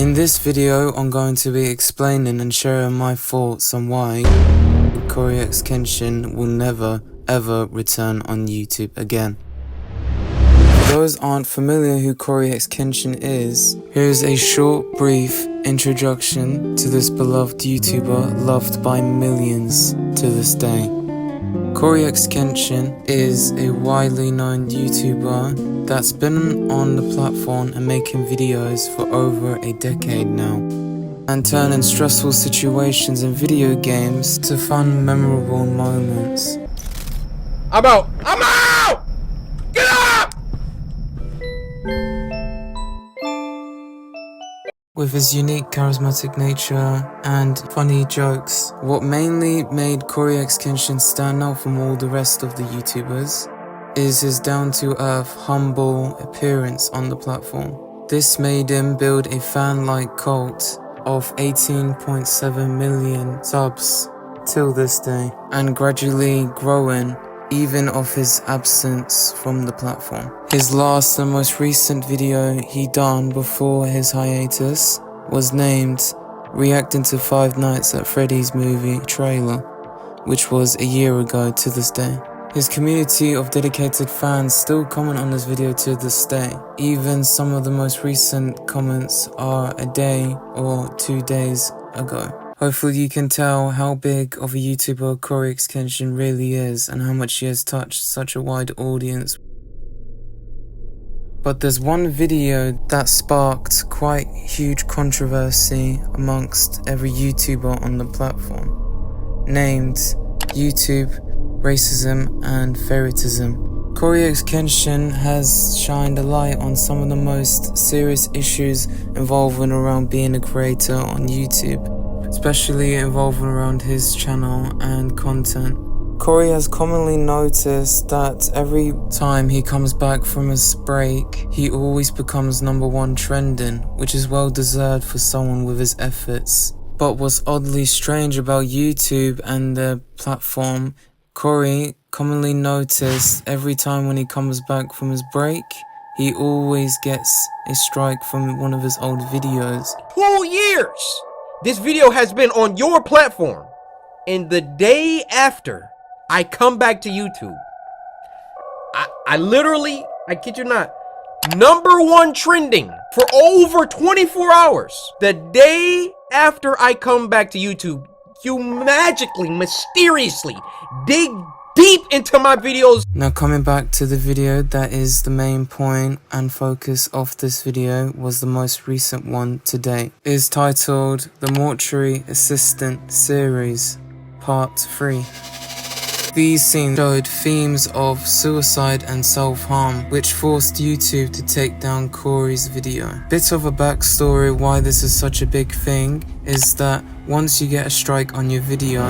In this video, I'm going to be explaining and sharing my thoughts on why Coryxkenshin will never ever return on YouTube again. For those aren't familiar who Coryxkenshin is, here's a short, brief introduction to this beloved YouTuber loved by millions to this day. Coryxkenshin is a widely known YouTuber that's been on the platform and making videos for over a decade now, and turning stressful situations in video games to fun, memorable moments. I'm out! I'm out! Get up! With his unique charismatic nature and funny jokes, what mainly made Coryxkenshin stand out from all the rest of the YouTubers is his down-to-earth, humble appearance on the platform. This made him build a fan-like cult of 18.7 million subs till this day, and gradually growing even of his absence from the platform. His last and most recent video he done before his hiatus was named reacting to Five Nights at Freddy's movie trailer, which was a year ago to this day. His community of dedicated fans still comment on this video to this day. Even some of the most recent comments are a day or 2 days ago. Hopefully you can tell how big of a YouTuber Coryxkenshin really is and how much he has touched such a wide audience. But there's one video that sparked quite huge controversy amongst every YouTuber on the platform, named YouTube Racism and Favoritism. Coryxkenshin has shined a light on some of the most serious issues involving around being a creator on YouTube, especially involving around his channel and content. Cory has commonly noticed that every time he comes back from his break, he always becomes #1 trending, which is well deserved for someone with his efforts. But what's oddly strange about YouTube and the platform, Cory commonly noticed every time when he comes back from his break, he always gets a strike from one of his old videos. 2 years! This video has been on your platform, and the day after I come back to YouTube, I literally, I kid you not, #1 trending for over 24 hours. The day after I come back to YouTube, you magically, mysteriously dig deep into my videos. Now coming back to the video that is the main point and focus of this video, was the most recent one to date. It is titled The Mortuary Assistant Series Part 3. These scenes showed themes of suicide and self-harm, which forced YouTube to take down Cory's video. Bit of a backstory why this is such a big thing is that once you get a strike on your video,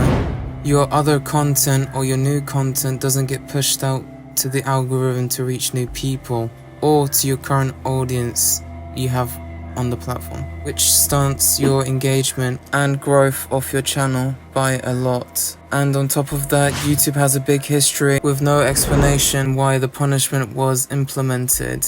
your other content or your new content doesn't get pushed out to the algorithm to reach new people or to your current audience you have on the platform, which stunts your engagement and growth of your channel by a lot. And on top of that, YouTube has a big history with no explanation why the punishment was implemented.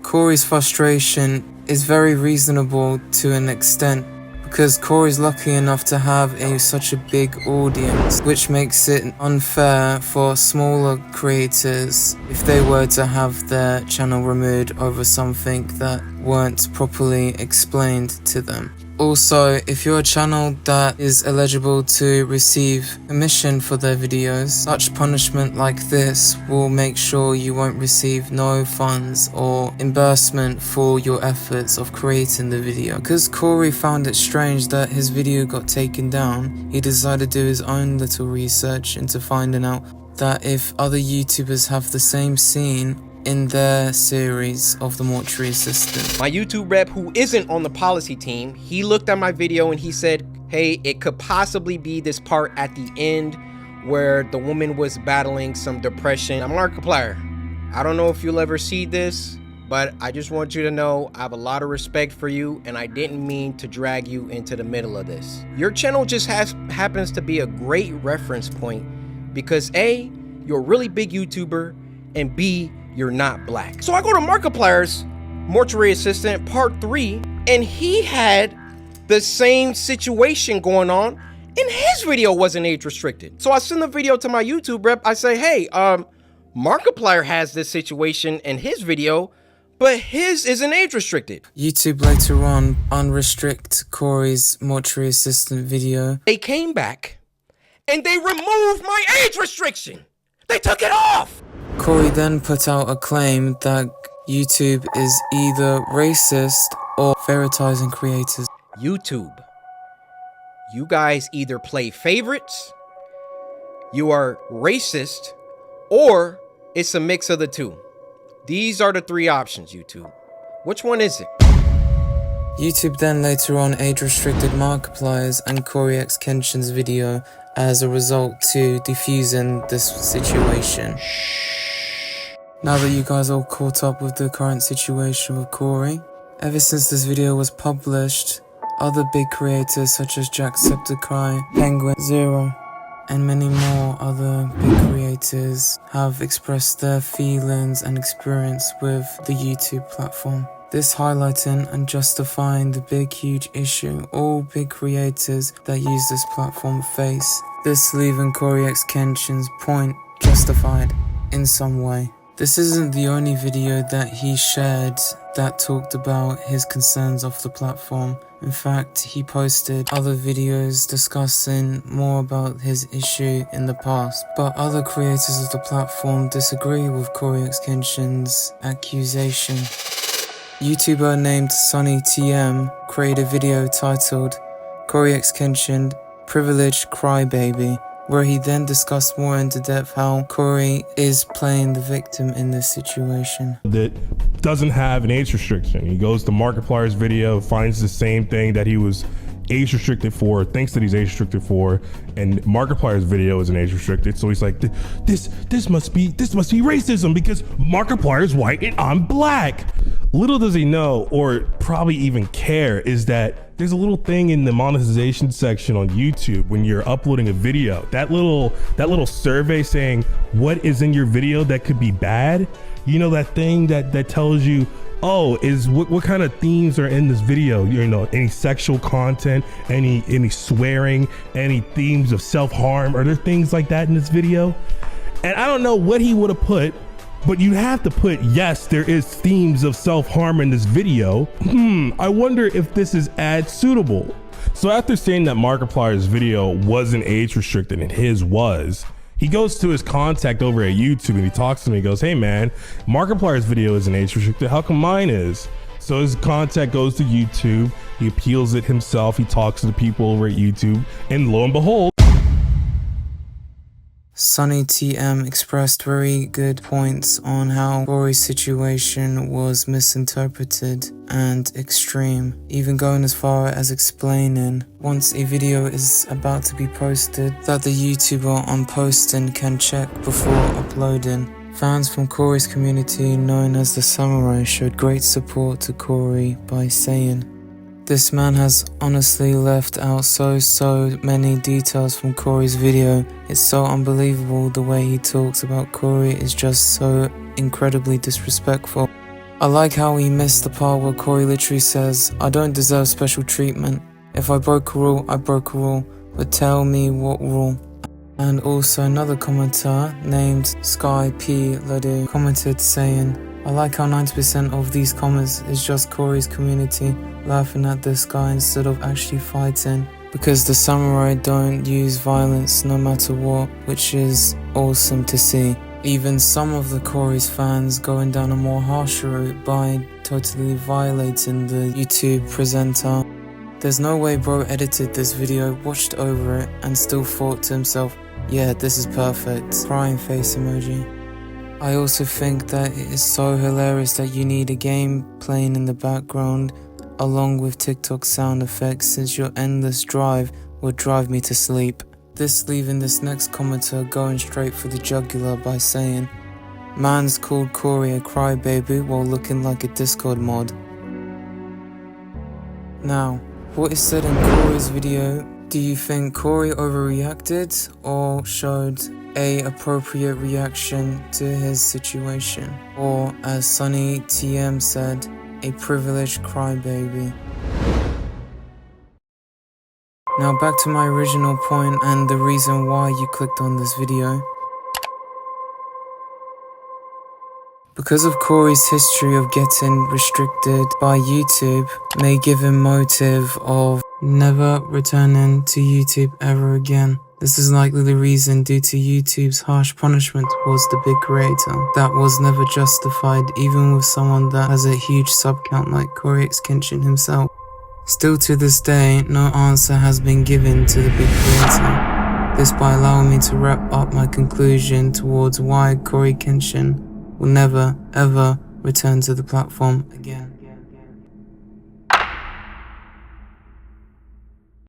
Cory's frustration is very reasonable to an extent, because Cory's lucky enough to have such a big audience, which makes it unfair for smaller creators if they were to have their channel removed over something that weren't properly explained to them. Also, if you're a channel that is eligible to receive commission for their videos, such punishment like this will make sure you won't receive no funds or reimbursement for your efforts of creating the video. Because Cory found it strange that his video got taken down, he decided to do his own little research into finding out that if other YouTubers have the same scene in their series of The Mortuary Assistant. My YouTube rep, who isn't on the policy team, he looked at my video and he said, hey, it could possibly be this part at the end where the woman was battling some depression. I'm Markiplier. I don't know if you'll ever see this, but I just want you to know I have a lot of respect for you, and I didn't mean to drag you into the middle of this. Your channel just happens to be a great reference point because A, you're a really big YouTuber, and B, you're not black. So I go to Markiplier's Mortuary Assistant Part 3, And he had the same situation going on, and his video wasn't age restricted. So I send the video to my YouTube rep. I say, hey, Markiplier has this situation in his video, but his isn't age restricted. YouTube later on unrestrict Cory's mortuary assistant video. They came back and they removed my age restriction. They took it off. Cory then put out a claim that YouTube is either racist or favoritizing creators. YouTube, you guys either play favorites, you are racist, or it's a mix of the two. These are the three options, YouTube. Which one is it? YouTube then later on age-restricted Markiplier's and Coryxkenshin's video as a result to defusing this situation. Now that you guys all caught up with the current situation with Cory, ever since this video was published, other big creators such as Jacksepticeye, Penguin Zero, and many more other big creators have expressed their feelings and experience with the YouTube platform. This highlighting and justifying the big huge issue all big creators that use this platform face. This leaving Coryxkenshin's point justified in some way. This isn't the only video that he shared that talked about his concerns of the platform. In fact, he posted other videos discussing more about his issue in the past. But other creators of the platform disagree with Coryxkenshin's accusation. YouTuber named SunnyTM created a video titled Coryxkenshin Privileged Crybaby, where he then discussed more into depth how Cory is playing the victim in this situation. That doesn't have an age restriction. He goes to Markiplier's video, finds the same thing that he was age restricted for, thinks that he's age restricted for, and Markiplier's video isn't age restricted. So he's like, this must be racism because Markiplier's white and I'm black. Little does he know, or probably even care, is that there's a little thing in the monetization section on YouTube when you're uploading a video. That little survey saying what is in your video that could be bad. You know, that thing that tells you, oh, is what kind of themes are in this video? You know, any sexual content, any swearing, any themes of self-harm. Are there things like that in this video? And I don't know what he would have put, but you have to put, yes, there is themes of self-harm in this video. I wonder if this is ad suitable. So after saying that Markiplier's video wasn't age restricted and his was, he goes to his contact over at YouTube and he talks to me. He goes, hey man, Markiplier's video isn't age restricted. How come mine is? So his contact goes to YouTube. He appeals it himself. He talks to the people over at YouTube, and lo and behold, SunnyTM expressed very good points on how Cory's situation was misinterpreted and extreme, even going as far as explaining once a video is about to be posted that the YouTuber on posting can check before uploading. Fans from Cory's community, known as the Samurai, showed great support to Cory by saying, "This man has honestly left out so many details from Cory's video. It's so unbelievable. The way he talks about Cory is just so incredibly disrespectful. I like how he missed the part where Cory literally says, I don't deserve special treatment. If I broke a rule, I broke a rule, but tell me what rule." And also another commenter named Sky P. Ledoux commented saying, "I like how 90% of these comments is just Cory's community laughing at this guy instead of actually fighting, because the Samurai don't use violence no matter what, which is awesome to see." Even some of the Cory's fans going down a more harsher route by totally violating the YouTube presenter. There's no way bro edited this video, watched over it, and still thought to himself, yeah, this is perfect. Crying face emoji. I also think that it is so hilarious that you need a game playing in the background along with TikTok sound effects, since your endless drive would drive me to sleep. This leaving this next commenter going straight for the jugular by saying, "Man's called Cory a crybaby while looking like a Discord mod." Now, what is said in Cory's video, do you think Cory overreacted or showed a appropriate reaction to his situation? Or, as SunnyTM said, a privileged crybaby? Now back to my original point and the reason why you clicked on this video. Because of Cory's history of getting restricted by YouTube may give him motive of never returning to YouTube ever again. This is likely the reason due to YouTube's harsh punishment towards the big creator that was never justified even with someone that has a huge sub count like Coryxkenshin himself. Still to this day, no answer has been given to the big creator. This by allowing me to wrap up my conclusion towards why Coryxkenshin will never ever return to the platform again.